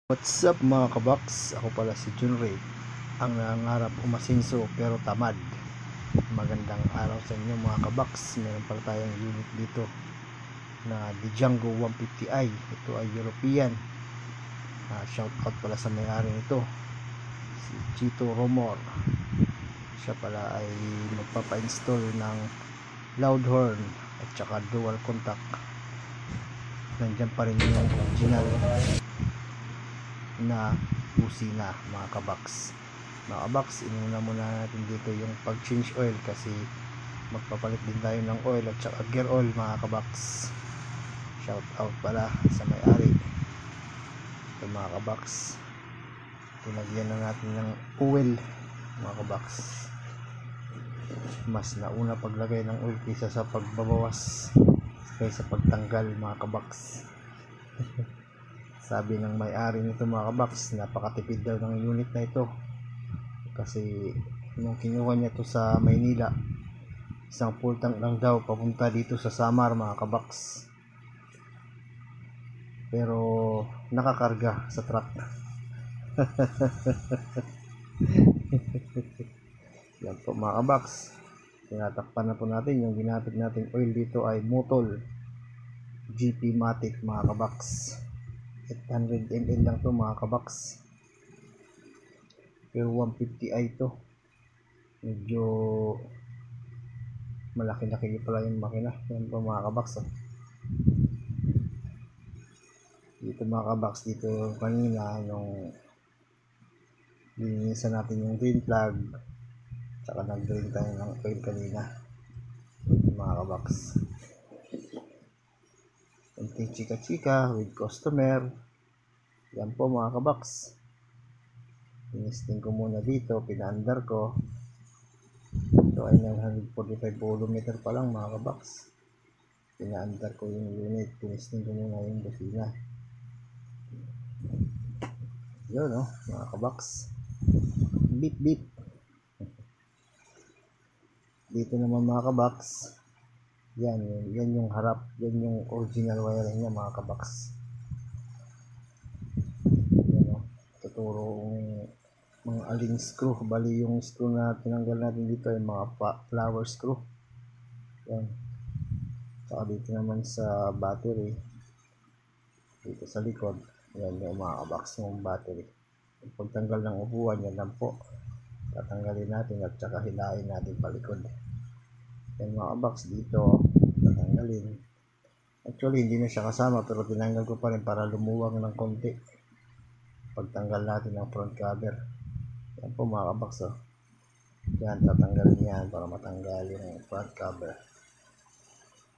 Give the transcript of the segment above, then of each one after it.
What's up mga kabaks? Ako pala si Junray, ang nangarap umasinso pero tamad. Magandang araw sa inyo mga kabaks. Meron pala tayong unit dito na Django 150i. Ito ay European. Shout out pala sa may-ari nito, si Chito Romor. Siya pala ay magpapa-install ng loud horn at saka dual contact. Nandyan pa rin yung original na busina mga kabaks. Inuna muna natin dito yung pag change oil kasi magpapalit din tayo ng oil at saka gear oil mga kabaks. Shout out pala sa may-ari. Ito mga kabaks, tinagyan na natin ng oil mga kabaks. Mas nauna paglagay ng oil kaysa sa pagbabawas, kaysa pagtanggal mga kabaks. Sabi ng may-ari nito mga kabaks, napakatipid daw ng unit na ito kasi nung kinuha niya to sa Maynila, isang full tank lang daw papunta dito sa Samar mga kabaks, pero nakakarga sa truck. Yan po mga kabaks, tinatakpan na po natin. Yung ginamit natin oil dito ay Motol GP Matic mga kabaks. 800 ml lang to mga kabaks, pero 150i to. Medyo malaki-laki pala yung makina. Yan po mga kabaks. Dito mga kabaks, dito kanina yung linisan natin yung green flag, saka nag-drain tayo ng oil kanina mga kabaks. Kunting chika-chika with customer. Yan po mga kabaks, tinisting ko muna dito, pinaandar ko. Ito ay 945 volumeter pa lang mga kabaks. Pinaandar ko yung unit, tinisting ko muna yung busina. Yun mga kabaks, beep beep. Dito naman mga kabaks, yan yung harap, yan yung original wiring niya mga kabaks. Yan tuturo mga aling screw. Bali yung screw na tinanggal natin dito ay mga flower screw. Yan. Saka dito naman sa battery, dito sa likod, yan yung mga kabaks ng battery. Pagtanggal ng upuan, yan lang po, tatanggalin natin at saka hilain natin palikod. Yan mga kabaks, dito tatanggalin. Actually hindi na siya kasama, pero tinanggal ko pa rin para lumuwag ng konti pagtanggal natin ng front cover. Yan po mga kabaks. Yan, tatanggalin yan para matanggal yung front cover.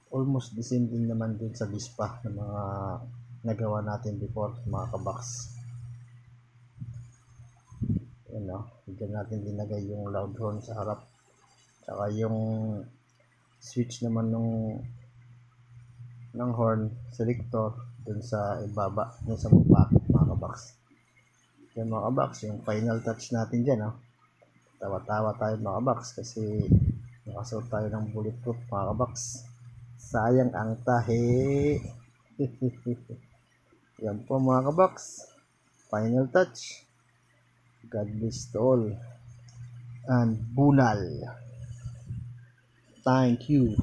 Almost the same din naman din sa Vispa ng mga nagawa natin before mga kabaks. Yan dyan natin dinagay yung loud horn sa harap, saka yung switch naman ng horn selector dun sa ibaba, dun sa baba mga kabaks. Yan mga kabaks, yung final touch natin dyan. Tawa-tawa tayo mga kabaks kasi nakasuot tayo ng bulletproof mga kabaks. Sayang ang tahi. Yan po mga kabaks, final touch. God bless to all and bunal. Thank you.